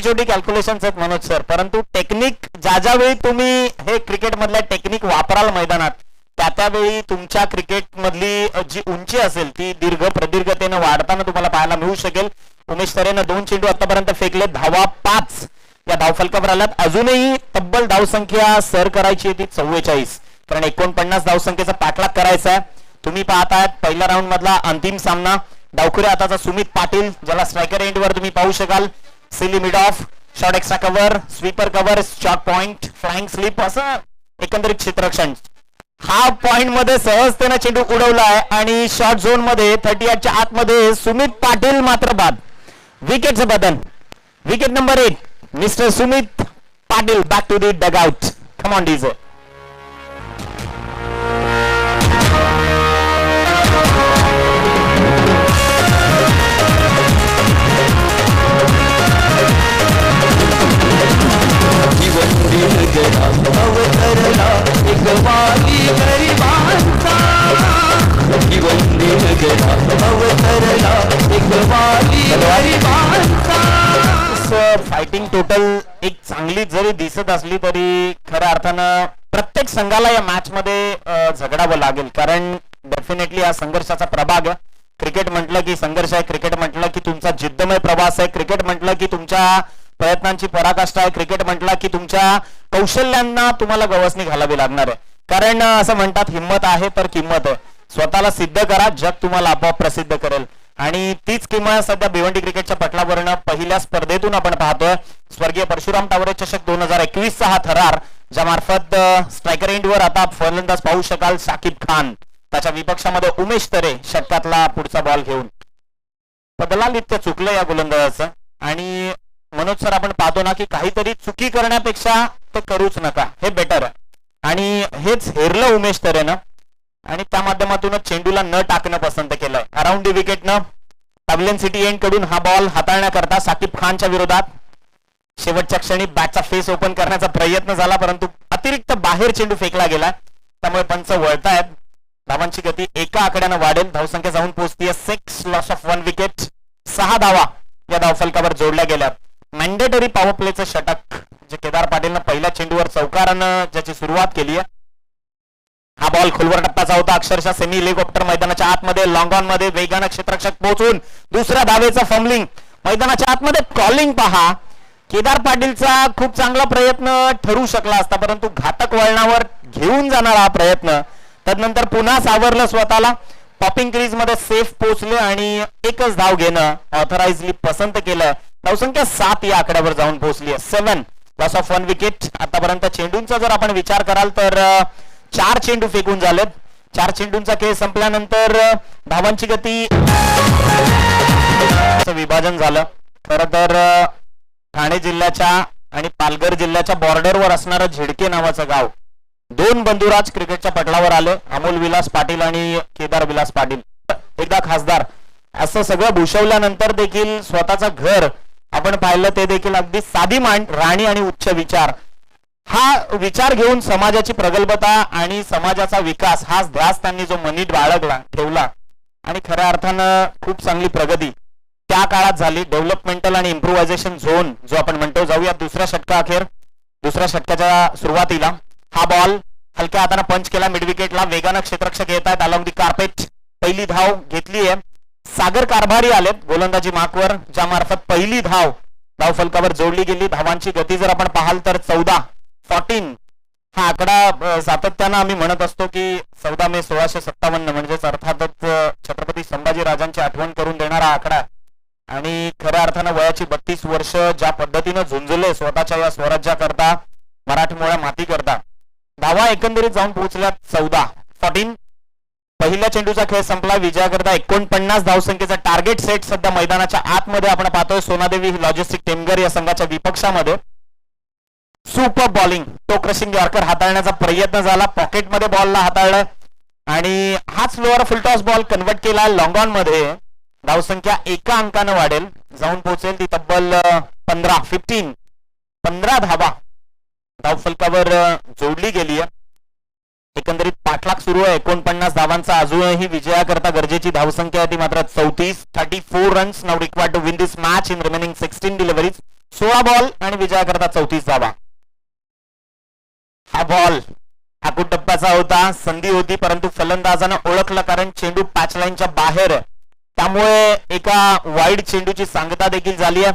छोटी छोटी कॅल्क्युलेशन्स आहेत मनोज सर, परंतु टेक्निक ज्या वेळी तुम्ही हे क्रिकेट मधल्या टेक्निक वापराल मैदानात, त्यावेळी तुमच्या क्रिकेट मधली जी उंची असेल ती दीर्घ प्रदीर्घतेने वाढताना तुम्हाला पाहायला मिळू शकेल. उमेश तरेनं 2 चेंडू आतापर्यंत फेकले, धावा 5 या धावफलकावर आल्यात. अजूनही तब्बल धावसंख्या सर करायची आहे ती 44, कारण 49 धावसंख्येचा पाठलाग करायचा आहे. तुम्ही पाहतायत पहिल्या राऊंड मधला अंतिम सामना. डावखुरे हाताचा सुमित पाटील, ज्याला स्ट्रायकर एंडवर तुम्ही पाहू शकाल. Silly mid of, short extra cover, sweeper cover, short point, flying slip, असं एकंदरीत क्षेत्ररक्षण. हाफ पॉइंट मध्ये सहजतेने चेंडू उडवला आहे आणि शॉर्ट झोन मध्ये 38च्या आतमध्ये सुमित पाटील मात्र बाद. विकेटचं बदन, wicket number 8 mister Sumit Patil back to the dugout. Come on DJ. अवतरला एक वाली गरिबांचा, अवतरला एक वाली गरिबांचा. फायटिंग टोटल एक चांगली जरी दिसत असली तरी खऱ्या अर्थानं प्रत्येक संघाला या मॅच मध्ये झगडावं लागेल, कारण डेफिनेटली हा संघर्षाचा प्रभाग आहे. क्रिकेट म्हटलं की संघर्ष आहे, क्रिकेट म्हटलं की तुमचा जिद्दमय प्रवास आहे, क्रिकेट म्हटलं की तुमच्या प्रयत्नांची पराकाष्ठा आहे, क्रिकेट म्हटलं की तुमच्या कौशल्यांना तुम्हाला गवसणी घालावी लागणार आहे. कारण असं म्हणतात हिंमत आहे तर किंमत आहे. स्वतःला सिद्ध करा, जग तुम्हाला आपोआप प्रसिद्ध करेल. आणि तीच किंमत सध्या भिवंडी क्रिकेटच्या पटलावरनं पहिल्या स्पर्धेतून आपण पाहतोय. स्वर्गीय परशुराम टावरे चषक 2021चा हा थरार, ज्या मार्फत स्ट्रायकर एंडवर आता फलंदाज पाहू शकाल साकिब खान, त्याच्या विपक्षामध्ये उमेश तरे षटकातला पुढचा बॉल घेऊन. बदलालित्य चुकलं या गोलंदाजाचं. आणि मनोज सर आपण पाहतो ना की काहीतरी चुकी करण्यापेक्षा ते करूच नका, हे बेटर आहे. आणि हेच हेरलं उमेश तरेनं आणि त्या माध्यमातूनच चेंडूला न टाकणं पसंत केलंय. अराउंड दी विकेटनं पॅव्हलियन सिटी एंड कडून हा बॉल हाताळण्याकरता साकिब खानच्या विरोधात शेवटच्या क्षणी बॅटचा फेस ओपन करण्याचा प्रयत्न झाला, परंतु अतिरिक्त बाहेर चेंडू फेकला गेला. त्यामुळे पंच वळतायत. धावांची गती एका आकड्यानं वाढेल. धावसंख्या जाऊन पोहोचतीये 6, लॉस ऑफ 1 विकेट. 6 धावा या धावफलकावर जोडल्या गेल्या. मॅन्डेटरी पॉवर प्लेचं षटक जे केदार पाटीलनं पहिल्या चेंडूवर चौकारानं ज्याची सुरुवात केली आहे. हा बॉल खोलवर टप्प्याचा होता, अक्षरशः सेमी हेलिकॉप्टर मैदानाच्या आतमध्ये लॉंग ऑन मध्ये वेगानं क्षेत्ररक्षक पोहोचून दुसऱ्या धावेचा फंबलिंग. मैदानाच्या आतमध्ये कॉलिंग पहा. केदार पाटीलचा खूप चांगला प्रयत्न ठरू शकला असता, परंतु घातक वळणावर घेऊन जाणारा हा प्रयत्न. तदनंतर पुन्हा सावरलं स्वतःला, पॉपिंग क्रीज मध्ये सेफ पोहोचले आणि एकच धाव घेणं ऑथराइजली पसंत केलं. धावसंख्या 7 या आकड्यावर जाऊन पोहोचली आहे. 7, लॉस ऑफ 1 विकेट. आतापर्यंत चेंडूंचा जर आपण विचार कराल तर 4 चेंडू फेकून झालेत. 4 चेंडूंचा खेळ संपल्यानंतर धावांची गती विभाजन झालं. खर तर ठाणे जिल्ह्याच्या आणि पालघर जिल्ह्याच्या बॉर्डरवर असणारं झिडके नावाचं गाव, 2 बंधुराज क्रिकेटच्या पटलावर आले, अमोल विलास पाटील आणि केदार विलास पाटील, एकदा खासदार. असं सगळं भूषवल्यानंतर देखील स्वतःचं घर आपण पाहिलं ते देखील अगदी साधी राणी आणि उच्च विचार. हा विचार घेऊन समाजाची प्रगल्भता आणि समाजाचा विकास हा ध्यास त्यांनी जो मनीत बाळगला ठेवला आणि खऱ्या अर्थानं खूप चांगली प्रगती त्या काळात झाली. डेव्हलपमेंटल आणि इम्प्रुव्हायझेशन झोन जो आपण म्हणतो. जाऊया दुसऱ्या षटकाअखेर. दुसऱ्या षटकाच्या सुरुवातीला हा बॉल हलक्या हाताने पंच केला मिड विकेटला. वेगानं क्षेत्ररक्षक येत आहेत अलॉंग दी कार्पेट. पहिली धाव घेतली आहे. सागर कारभारी आलेत गोलंदाजी मार्कवर, ज्या मार्फत पहिली धाव धावफलकावर जोडली गेली. धावांची गती जर आपण पाहाल तर 14 हा आकडा सातत्यानं आम्ही म्हणत असतो की 14 मे 1657 म्हणजेच अर्थातच छत्रपती संभाजी राजांची आठवण करून देणारा आकडा. आणि खऱ्या अर्थानं वयाची 32 वर्ष ज्या पद्धतीनं झुंजले स्वतःच्या या स्वराज्याकरता, मराठमोळ्या माती करता. धावा एकंदरीत जाऊन पोहोचल्या 14. पहिल्या चेंडूचा खेळ संपला. विजयाकरता 49 धावसंख्येचा टार्गेट सेट सध्या मैदानाच्या आतमध्ये आपण पाहतोय. सोनादेवी लॉजिस्टिक टेमगर या संघाच्या विपक्षामध्ये. सुपर बॉलिंग, तो क्रशिंग यॉर्कर हाताळण्याचा प्रयत्न झाला. पॉकेटमध्ये बॉलला हाताळलाय आणि हाच लोअर फुलटॉस बॉल कन्वर्ट केला लॉंग ऑन मध्ये. धावसंख्या एका अंकानं वाढेल, जाऊन पोहोचेल ती तब्बल 15 धावा धावफलकावर जोडली गेली आहे. एकंदरीत पाठलाग सुरू आहे. 49 धावांचा. अजूनही विजयाकरता गरजेची धावसंख्या आहे ती मात्र 34 runs now required to win this match in remaining 16 deliveries. 16 ball आणि विजयाकरता 34 धावा. हा बॉल ठाकूर टप्प्याचा होता, संधी होती, परंतु फलंदाजानं ओळखलं कारण चेंडू पॅच लाईनच्या बाहेर आहे. त्यामुळे एका वाईड चेंडूची सांगता देखील झाली आहे.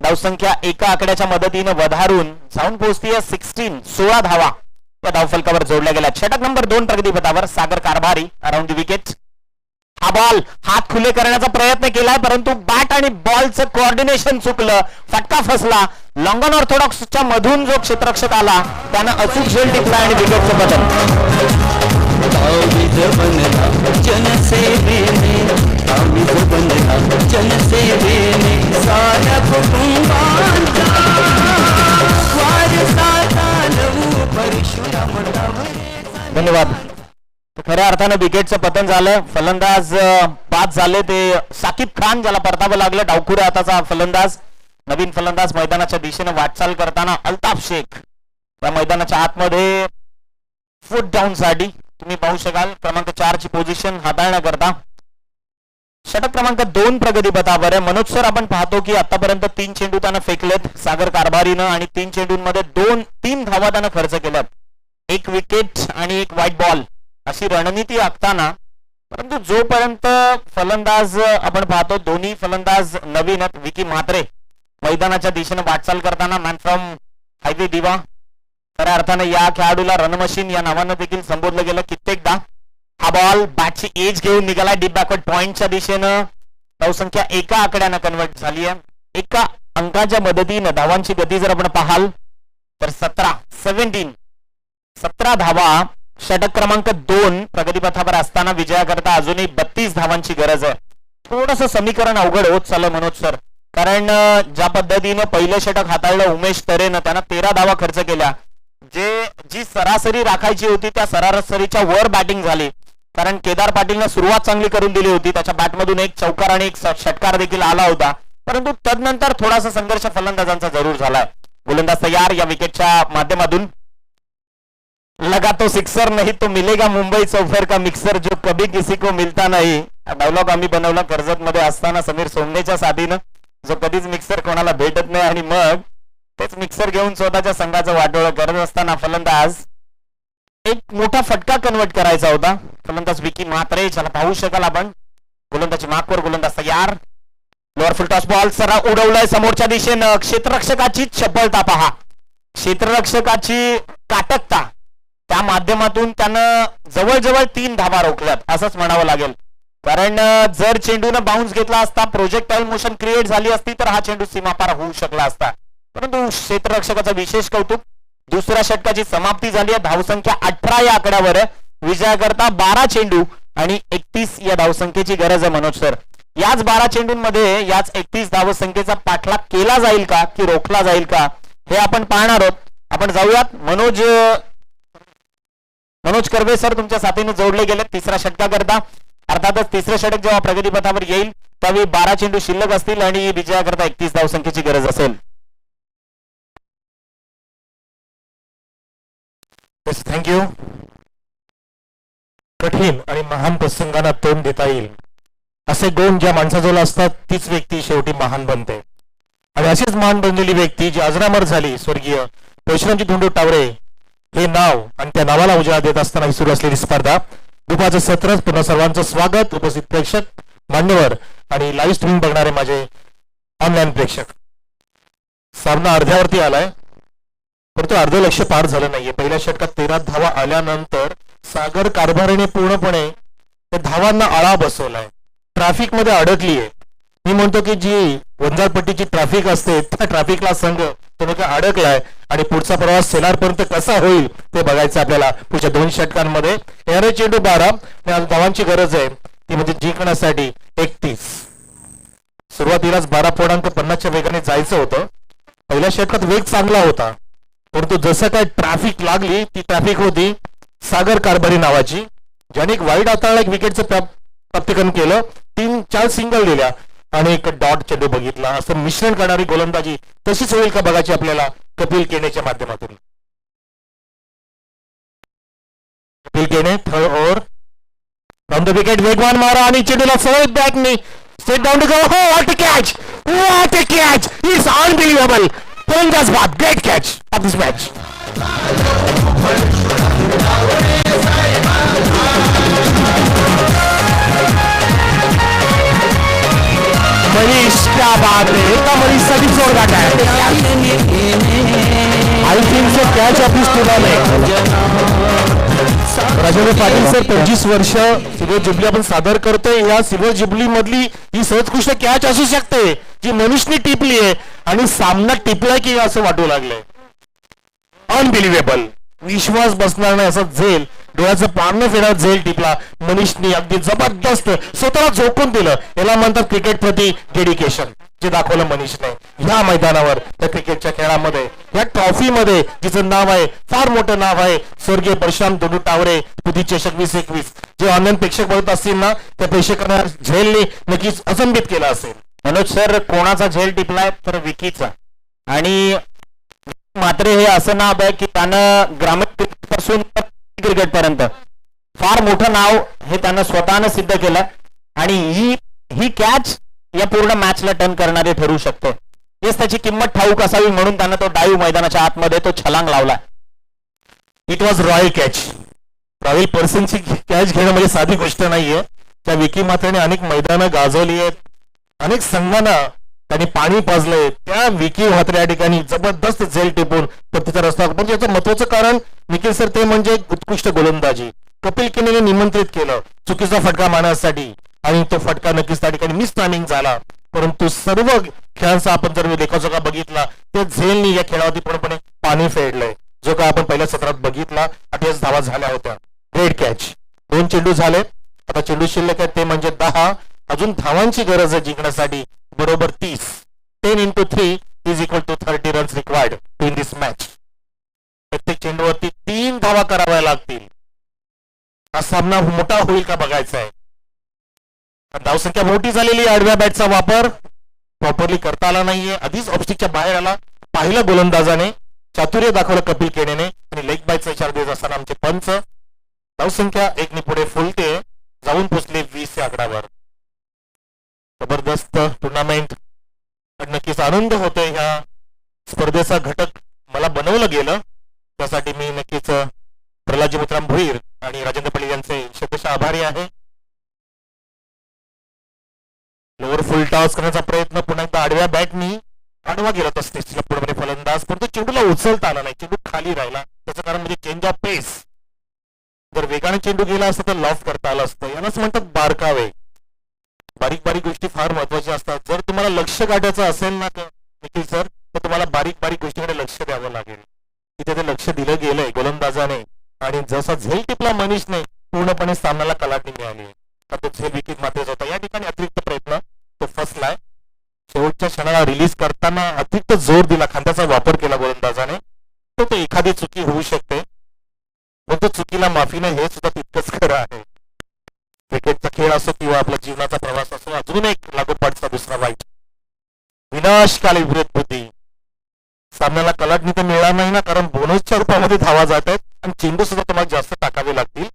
धावसंख्या एका आकड्याच्या मदतीनं वधारून जाऊन पोहोचतीये 16 धावा या धावफलकावर जोडल्या गेल्या. षटक नंबर 2 प्रगतीपथावर सागर कारभारी अराउंड द विकेट. हा बॉल हात खुले करण्याचा प्रयत्न केलाय, परंतु बॅट आणि बॉलचं कोऑर्डिनेशन चुकलं, फटका फसला. लॉंग ऑन ऑर्थोडॉक्सच्या मधून जो क्षेत्ररक्षक आला त्यानं अचूक झेल टिकला आणि विकेटचं बदल. तावीज बनला जनसेवेने, तावीज बनला जनसेवेने, साऱ्या कुटुंबांचा वारसा चालवू परशुराम. धन्यवाद. खऱ्या अर्थानं विकेटचं पतन झालं. फलंदाज बाद झाले ते साकिब खान, ज्याला परतावं लागलं. डावखुऱ्या हाताचा फलंदाज. नवीन फलंदाज मैदानाच्या दिशेने वाटचाल करताना अल्ताफ शेख या मैदानाच्या आतमध्ये फुट डाऊन साठी तुम्ही पाहू शकाल. क्रमांक 4 ची पोझिशन हाताळण्याकरता. षटक क्रमांक 2 प्रगतीपथावर आहे. मनोज सर, आपण पाहतो की आतापर्यंत 3 चेंडू त्यानं फेकलेत सागर कारभारीनं आणि 3 चेंडूंमध्ये 3 धावा त्यानं खर्च केल्यात. 1 विकेट आणि 1 व्हाईट बॉल अशी रणनीती आखताना, परंतु जोपर्यंत फलंदाज आपण पाहतो दोन्ही फलंदाज नवीन आहेत. विकी म्हात्रे मैदानाच्या दिशेने वाटचाल करताना मॅन फ्रॉम हायवे दिवा. खऱ्या अर्थानं या खेळाडूला रणमशीन या नावानं देखील संबोधलं गेलं कित्येकदा. हा बॉल बॅटची एज घेऊन निघाला डीप बॅकवर्ड पॉइंटच्या दिशेनं. धावसंख्या एका आकड्यानं कन्वर्ट झाली आहे. एका अंकाच्या मदतीनं धावांची गती जर आपण पाहाल तर 17 धावा. षटक क्रमांक 2 प्रगतीपथावर असताना विजयाकरता अजूनही 32 धावांची गरज आहे. थोडंसं समीकरण अवघड होत चाललं मनोज सर, कारण ज्या पद्धतीनं पहिलं षटक हाताळलं उमेश तरेनं, त्यानं 13 धावा खर्च केल्या. जी सरासरी राखायची होती त्या सरासरीच्या वर बॅटिंग झाली, कारण केदार पाटीलनं सुरुवात चांगली करून दिली होती. त्याच्या बॅटमधून 1 चौकार आणि 1 षटकार देखील आला होता, परंतु तदनंतर थोडासा संघर्ष फलंदाजांचा जरूर झालाय. गोलंदाज तयार. या विकेटच्या माध्यमातून लगा तो सिक्सर नहीं तो मिलेगा मुंबई चौफेर का मिक्सर जो कभी किसी को मिलता नहीं. डायलॉग आम्ही बनवला कर्जत मध्ये असताना समीर सोमनेच्या साथीनं, जो कधीच मिक्सर कोणाला भेटत नाही आणि मग तेच मिक्सर घेऊन स्वतःच्या संघाचं वाटोळं करत असताना फलंदाज एक मोठा फटका कन्वर्ट करायचा होता. फलंदाज विकी म्हात्रे, ज्याला पाहू शकाल आपण. गोलंदाजी मार्कवर गोलंदाज तयार. लोअर फुल टॉस बॉल सरा उडवलाय समोरच्या दिशेनं. क्षेत्ररक्षकाची चपलता पहा, क्षेत्ररक्षकाची काटकता. त्या माध्यमातून त्यानं जवळजवळ 3 धावा रोखल्यात असंच म्हणावं लागेल, कारण जर चेंडूनं बाउन्स घेतला असता, प्रोजेक्टाईल मोशन क्रिएट झाली असती तर हा चेंडू सीमापार होऊ शकला असता. परंतु क्षेत्ररक्षकाचं विशेष कौतुक. दुसऱ्या षटकाची समाप्ती झाली आहे. धावसंख्या 18 या आकड्यावर आहे. विजयाकरता 12 चेंडू आणि 31 या धावसंख्येची गरज आहे मनोज सर. याच 12 चेंडूंमध्ये याच 31 धावसंख्येचा पाठलाग केला जाईल का की रोखला जाईल का हे आपण पाहणार आहोत. आपण जाऊयात. मनोज कर्वे सर तुमच्या साथीने जोडले गेले तिसऱ्या षटकाकरता. अर्थातच तिसरे षटक जेव्हा प्रगतीपथावर येईल त्यावेळी 12 चेंडू शिल्लक असतील आणि विजयाकरता 31 धावसंख्येची गरज असेल. थँक्यू. कठीण आणि महान प्रसंगांना तोंड देता येईल असे गुण ज्या माणसाजवळ असतात तीच व्यक्ती शेवटी महान बनते. आणि अशीच महान बनलेली व्यक्ती जी अजरामर झाली, स्वर्गीय परशुरामजी धोंडो टावरे हे नाव आणि त्या नावाला उजाळा देत असताना ही सुरू असलेली स्पर्धा. दुपारचं सत्र. पुन्हा सर्वांचं स्वागत. उपस्थित प्रेक्षक, मान्यवर आणि लाईव्ह स्ट्रीमिंग बघणारे माझे ऑनलाईन प्रेक्षक. सामना अर्ध्यावरती आलाय, परंतु अर्ध लक्ष पार झालं नाहीये. पहिल्या षटकात 13 धावा आल्यानंतर सागर कारभारीने पूर्णपणे त्या धावांना आळा बसवलाय. ट्रॅफिक मध्ये अडकलीये. मी म्हणतो की जी वंजारपट्टीची ट्रॅफिक असते त्या ट्रॅफिकला संघ तो काय अडकलाय आणि पुढचा प्रवास सेलारपर्यंत कसा होईल ते बघायचं आपल्याला पुढच्या 2 षटकांमध्ये. येणारे चेंडू 12 आणि धावांची गरज आहे ती म्हणजे जिंकण्यासाठी 31. सुरुवातीलाच 12.50च्या वेगाने जायचं होतं. पहिल्या षटकात वेग चांगला होता, परंतु जसं काय ट्रॅफिक लागली ती ट्रॅफिक होती सागर कारभारी नावाची, ज्याने एक वाईड हाताळला, एक विकेटचं प्राप्तिकरण केलं, 3-4 सिंगल दिल्या आणि एक डॉट चेंडू बघितला. असं मिश्रण करणारी गोलंदाजी तशीच होईल का बघायची आपल्याला कपिल केनेच्या माध्यमातून. कपिल केने third over from the wicket. वेगवान मारा आणि चेंडूला सरळ बॅकने स्ट्रेट डाऊन टू गो. हो, what a catch, What a catch! It's unbelievable. Polandas baat, great catch of this match. Manish क्या बात है, एका मनीषसाठी जोर गाठ आहे. I think so catch of this tournament. Rajendra Patil sir 25 वर्ष सिल्वर जुबली आपण सादर करतोय. या सिल्वर जुबली मधली ही सर्वोत्कृष्ट कॅच असू शकते जी मनीषने टिपली आहे आणि सामना टिपलाय की असं वाटू लागलंय. अनबिलिव्हेबल, विश्वास बसणार नाही असा झेल, डोळ्याचं पारणं फिरत झेल टिपला मनीषने. अगदी जबरदस्त स्वतःला झोकून दिलं. याला म्हणतात क्रिकेट प्रती डेडिकेशन, जे दाखवलं मनीषने ह्या मैदानावर, त्या क्रिकेटच्या खेळामध्ये, या ट्रॉफीमध्ये जिचं नाव आहे, फार मोठं नाव आहे, स्वर्गीय परशुराम धोंडू टावरे पुती चषक 2021. जे ऑनलाईन प्रेक्षक बघत असतील ना, त्या प्रेक्षकांना झेलने नक्कीच अचंबित केलं असेल. मनोज सर, कोणाचा झेल टिपलाय तर विकीचा. आणि मात्र हे असं नाव आहे की त्यानं ग्रामीण क्रिकेट पासून क्रिकेट पर्यंत फार मोठं नाव हे त्यानं स्वतःनं सिद्ध केलं. आणि ही कॅच या पूर्ण मॅचला टर्न करणारी ठरू शकते. हेच त्याची किंमत ठाऊक असावी म्हणून त्यानं तो डाईव्ह मैदानाच्या आतमध्ये तो छलांग लावला. It was royal catch. Royal पर्सनची कॅच घेणं म्हणजे साधी गोष्ट नाहीये. त्या विकी मात्रेने अनेक मैदानं गाजवली आहेत, अनेक संघांना त्यांनी पाणी पाजलंय. त्या विकी म्हात्रे या ठिकाणी जबरदस्त झेल टिपून तिचा रस्ता. पण याचं महत्वाचं कारण निखिल सर ते म्हणजे उत्कृष्ट गोलंदाजी. कपिल केनेने निमंत्रित केलं चुकीचा फटका मारण्यासाठी आणि तो फटका नक्कीच त्या ठिकाणी मिस टायमिंग झाला. परंतु सर्व खेळांचा आपण जर लेखाजोखा बघितला त्या झेलनी या खेळावरती पूर्णपणे पाणी फेडलंय. जो काय आपण पहिल्या सत्रात बघितला, 28 धावा झाल्या होत्या. Great catch. 2 चेंडू झाले, आता चेंडू शिल्लक आहे ते म्हणजे 10. अजून धावांची गरज आहे जिंकण्यासाठी, बरोबर 30. 10 into 3 is equal to 30 runs required in this match. प्रत्येक चेंडूवरती 3 धावा कराव्या लागतील. हा सामना मोठा होईल का बघायचा आहे. धावसंख्या मोठी झालेली, आडव्या बॅटचा वापर प्रॉपरली करता आला नाहीये. आधीच ऑफस्टिकच्या बाहेर आला, पाहिलं गोलंदाजाने, चातुर्य दाखवलं कपिल केनेने आणि लेग बायचा इशारा देत असताना आमचे पंच. धावसंख्या 1 पुढे फुलते, जाऊन पोचले 20 या आकड्यावर. जबरदस्त टुर्नामेंट. नक्कीच आनंद होतोय. ह्या स्पर्धेचा घटक मला बनवलं गेलं त्यासाठी मी नक्कीच प्रल्हादजी मुत्राम भोईर आणि राजेंद्र पाटील यांचे शब्दशः आभारी आहे. लोअर फुल टॉस करण्याचा प्रयत्न पुन्हा एकदा आडव्या बॅटनी आडवा गेला असते पूर्णपणे फलंदाज, परंतु चेंडूला उचलता आला नाही. चेंडू खाली राहिला. त्याचं कारण म्हणजे चेंज ऑफ पेस. जर वेगाने चेंडू गेला असता तर लॉफ करता आलं असतं. यालाच म्हणतात बारकावे. बारीक बारीक गोष्टी फार महत्वाच्या असतात. जर तुम्हाला लक्ष गाठायचं असेल ना निखिल सर, तर तुम्हाला बारीक बारीक गोष्टीकडे लक्ष द्यावं लागेल. तिथे ते लक्ष दिलं गेलंय गोलंदाजाने आणि जसा झेल टिपला मनीषने पूर्णपणे सामन्याला कलाटणी मिळाली. तो झेल विकेट मात्र होता. या ठिकाणी अतिरिक्त प्रयत्न तो फसलाय. शेवटच्या क्षणाला रिलीज करताना अतिरिक्त जोर दिला, खांद्याचा वापर केला गोलंदाजाने. तो एखादी चुकी होऊ शकते, पण तो चुकीला माफी नाही हे सुद्धा तितकंच खरं आहे. क्रिकेटचा खेळ असो किंवा आपला जीवनाचा प्रवास असो, अजून एक लागोपाठचा दुसरा वाईट विनाशकाली विपरीत बुद्धी. सामन्याला कलाटणी तर मिळणार नाही ना, कारण बोनसच्या रूपामध्ये धावा जात आहेत आणि चेंडू सुद्धा तुम्हाला जास्त टाकावे लागतील.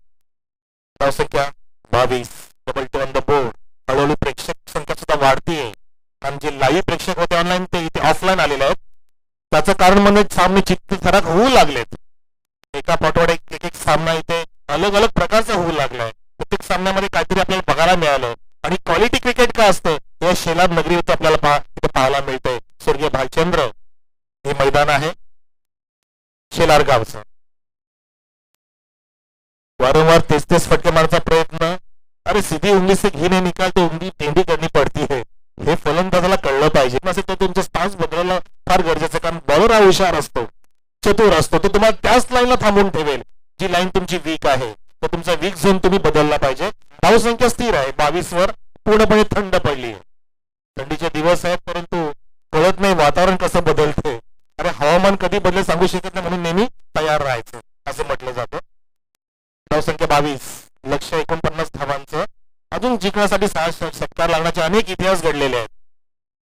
धावसंख्या 22, डबल 2 ऑन द बोर्ड. हळूहळू प्रेक्षक संख्या सुद्धा वाढतीये आणि जे लाईव्ह प्रेक्षक होते ऑनलाईन ते इथे ऑफलाईन आलेले आहेत. त्याचं कारण म्हणजे सामने चित्तथरारक होऊ लागलेत. एका पाठोपाठ एक सामना इथे अलग अलग प्रकारचा होऊ लागलाय. प्रत्येक सामन्यामध्ये काहीतरी आपल्याला बघायला मिळालं आणि क्वालिटी क्रिकेट काय असतं या शेलार नगरीवरती आपल्याला इथे पाहायला मिळतंय. स्वर्गीय भालचंद्र हे मैदान आहे शेलार गावचं. वारंवार तेच फटके मारण्याचा प्रयत्न. अरे सीधी उंगली से घी नहीं निकाल तो उंगली टेंडी करनी पडती है. हे फलंदाजाला कळलं पाहिजे. नसेल तर तुमचं स्टान्स बदलायला फार गरजेचं, कारण बॉलर हा हुशार असतो, चतुर असतो. तो तुम्हाला त्याच लाईनला थांबवून ठेवेल जी लाईन तुमची वीक आहे. तर तुमचा वीक झोन तुम्ही बदलला पाहिजे. धावसंख्या स्थिर आहे 22 वर, पूर्णपणे थंड पडली आहे. थंडीचे दिवस आहेत, परंतु कळत नाही वातावरण कसं बदलते. अरे हवामान कधी बदलेल सांगू शकत नाही, म्हणून नेहमी तयार राहायचं असं म्हटलं जातं. धावसंख्या 22, लक्ष्य 49 धावांचं. अजून जिंकण्यासाठी 6 षटकार लागण्याचे अनेक इतिहास घडलेले आहेत.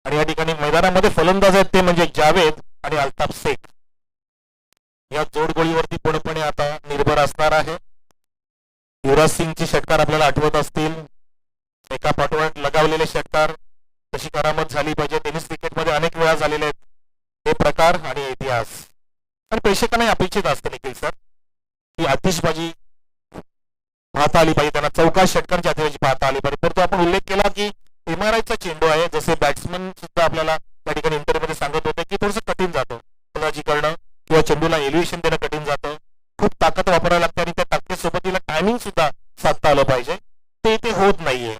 आणि या ठिकाणी मैदानामध्ये फलंदाज आहेत ते म्हणजे जावेद आणि अल्ताफ शेख. या जोडगोळीवरती पूर्णपणे आता निर्भर असणार आहे. युवराज सिंगचे षटकार आपल्याला आठवत असतील. एका पाठोपाठ लगावलेले षटकार तशी करामत झाली पाहिजे. टेनिस क्रिकेटमध्ये अनेक वेळा झालेले आहेत हे प्रकार आणि इतिहास. आणि प्रेक्षकांना अपेक्षित असतं निखिल सर की आतिषबाजी पाहता आली पाहिजे, त्यांना चौका षटकांची आतिषबाजी पाहता आली पाहिजे. परंतु आपण उल्लेख केला की एमआरआयचा चेंडू आहे, जसे बॅट्समन सुद्धा आपल्याला त्या ठिकाणी इंटरव्ह्यूमध्ये सांगत होते की थोडंसं कठीण जातं फलंदाजी करणं किंवा चेंडूला एलिव्हेशन देणं कठीण जातं. खूप ताकद वापरायला लागते आणि त्या ताकदीसोबत तिला टायमिंग सुद्धा साधता आलं पाहिजे. ते होत नाहीये.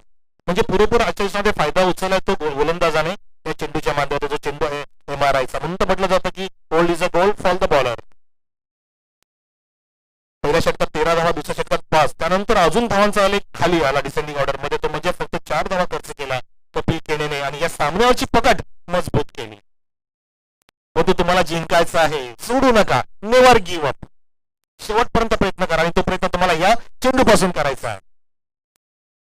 म्हणजे पुरेपूर आचरणामध्ये फायदा उचललाय तो गोलंदाजाने या चेंडूच्या माध्यमातून. जो चेंडू आहे एमआरआयचा म्हणून तर म्हटलं जातं की gold is a goal for the bowler. पहिल्या षटकात 13 धावा, दुसऱ्या षटकात 5, त्यानंतर अजून धावांचा आलेख खाली आला डिसेंडिंग ऑर्डर मध्ये. तो म्हणजे फक्त 4 धावा खर्च केला कपिल केनेने आणि या सामन्यावरची पकड मजबूत केली. परंतु तुम्हाला जिंकायचं आहे, सोडू नका, नेव्हर गिव्ह अप. शेवटपर्यंत प्रयत्न करा आणि तो प्रयत्न तुम्हाला या चेंडू पासून करायचा आहे.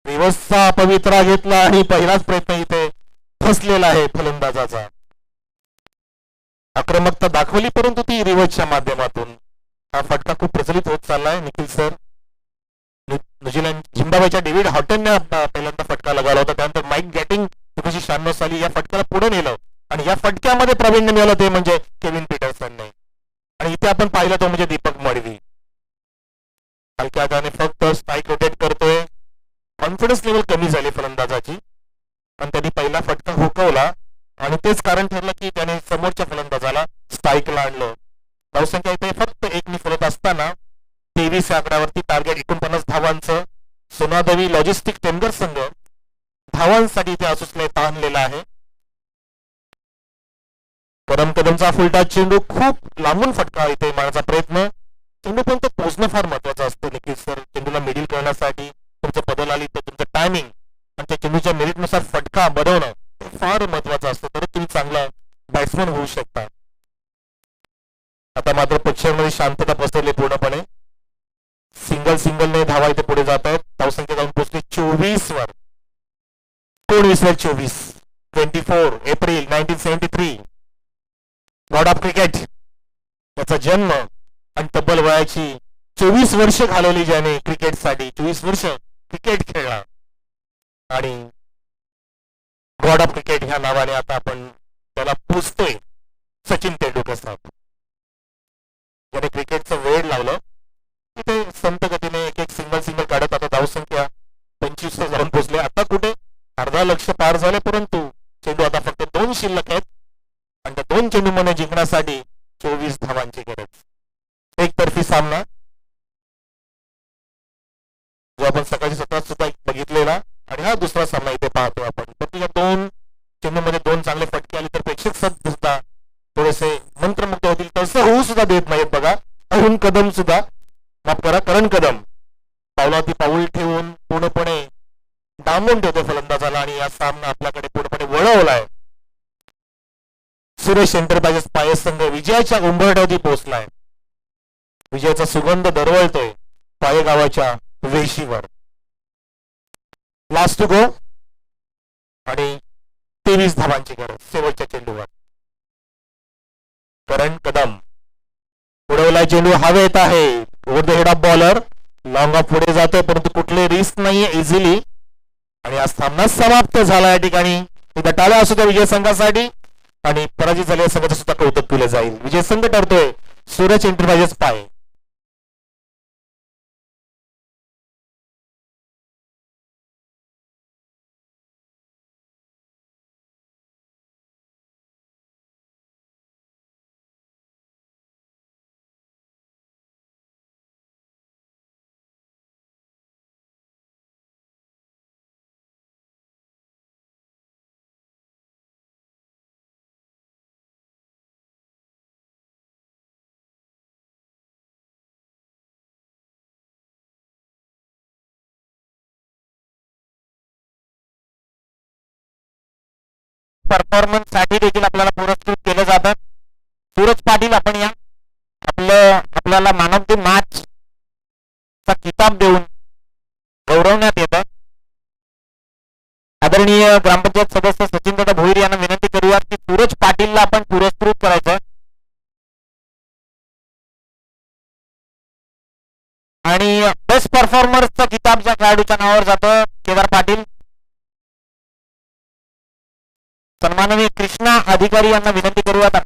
रिव्हर्सचा पवित्रा घेतला आणि पहिलाच प्रयत्न इथे फसलेला आहे फलंदाजाचा. आक्रमकता दाखवली परंतु ती रिव्हर्सच्या माध्यमातून. हा फटका खूप प्रचलित होत चाललाय निखिल सर. न्यूझीलंड झिम्बाब्वेच्या डेव्हिड हॉटनने पहिल्यांदा फटका लगावला होता. त्यानंतर माईक गॅटिंग 1996 साली या फटक्याला पुढे नेलं आणि या फटक्यामध्ये प्रावीण्य मिळालं ते म्हणजे केविन पीटरसनने. आणि इथे आपण पाहिलं तो म्हणजे दीपक मडवी. हलक्या हाताने फक्त स्ट्राईक रोटेट करतोय. कॉन्फिडन्स लेवल कमी झाली फलंदाजाची आणि त्यांनी पहिला फटका हुकवला आणि तेच कारण ठरलं की त्याने समोरच्या फलंदाजाला स्ट्राईकला आणलं. धावसंख्या इथे फक्त 1 फलत असताना 23 आकड्यावरती टार्गेट 49 धावांचं सोनादवी लॉजिस्टिक टेंडर संघ धावांसाठी इथे असूसले ताणलेला आहे. कदमचा फुलटा चेंडू खूप लांबून फटका इथे मारण्याचा प्रयत्न. चेंडू पण तो पोहोचणं फार महत्वाचं असतं निखिल सर. चेंडूला मिडिल करण्यासाठी तुमचं बदल आली तर तुमचं टायमिंग आणि त्या चेंडूच्या मेरिटनुसार फटका बनवणं फार महत्वाचं असतं, तर तुम्ही चांगला बॅट्समन होऊ शकता. आता मात्र पक्षांमध्ये शांतता पसरली पूर्णपणे. सिंगलने धावा इथे पुढे जात आहेत. धावसंख्या जाऊन पोहोचली 24 वर. कोण visceral 24? 24 April 1973 God of cricket याचा जन्म आणि तब्बल वयाची 24 वर्ष घालवली ज्याने क्रिकेटसाठी. 24 वर्ष क्रिकेट खेळला आणि गॉड ऑफ क्रिकेट ह्या नावाने आता आपण त्याला पूजतोय. सचिन तेंडुलकर साहेब ज्याने क्रिकेटचं वेळ लावलं. तिथे संत गतीने एक सिंगल काढत आता धावसंख्या 25 जाऊन पोहोचले. आता कुठे अर्धा लक्ष पार झाले परंतु चेंडू आता फक्त 2 शिल्लक आहेत आणि त्या 2 चेंडूमध्ये जिंकण्यासाठी 24 धावांची गरज. एकतर्फी सामना जो आपण सकाळी सत्रात सुद्धा बघितलेला आणि हा दुसरा सामना इथे पाहतो आपण. तर या 2 चेंडूमध्ये 2 चांगले फटके आले तर प्रेक्षक सुद्धा थोडेसे मंत्रमुग्ध होतील. तसं होऊ सुद्धा देत नाहीत बघा. अरुण कदम सुद्धा, माफ करा, करण कदम पावलावरती पाऊल ठेवून पूर्णपणे डांबून ठेवतो फलंदाजाला आणि या सामना आपल्याकडे पूर्णपणे वळवलाय. सुरेश एंटरप्राइजेस पायस संघ विजयाच्या उंबरठ्यावरती पोहोचलाय. विजयाचा सुगंध दरवळतोय पायेगावाच्या वेशीवर. लास्ट टू गो आणि 23 धावांची गरज शेवटच्या चेंडूवर. करण कदम उडवलाय चेंडू हवेत आहे. Over the head of bowler. Long of पुढे जातोय परंतु कुठले रिस्क नाहीये इझिली आणि हा सामना समाप्त झाला. या ठिकाणी एकदा टाळ्या असू द्या विजय संघासाठी आणि पराजित झालेल्या संघाचं सुद्धा कौतुक केलं जाईल. विजय संघ ठरतोय सूरज एंटरप्राइजेस पाय. परफॉर्मन्स साठी देखील आपल्याला पुरस्कृत केलं जातं. सूरज पाटील आपण या आपल्याला मॅन ऑफ द मॅच चा किताब देऊन गौरवण्यात येतं. आदरणीय ग्रामपंचायत सदस्य सचिनदादा भोईर यांना विनंती करूया की सूरज पाटीलला आपण पुरस्कृत करायचं आणि बेस्ट परफॉर्मरचा किताब ज्या खेळाडूच्या नावावर जातं केदार पाटील. सन्माननीय कृष्णा अधिकारी यांना विनंती करूयात आपल्या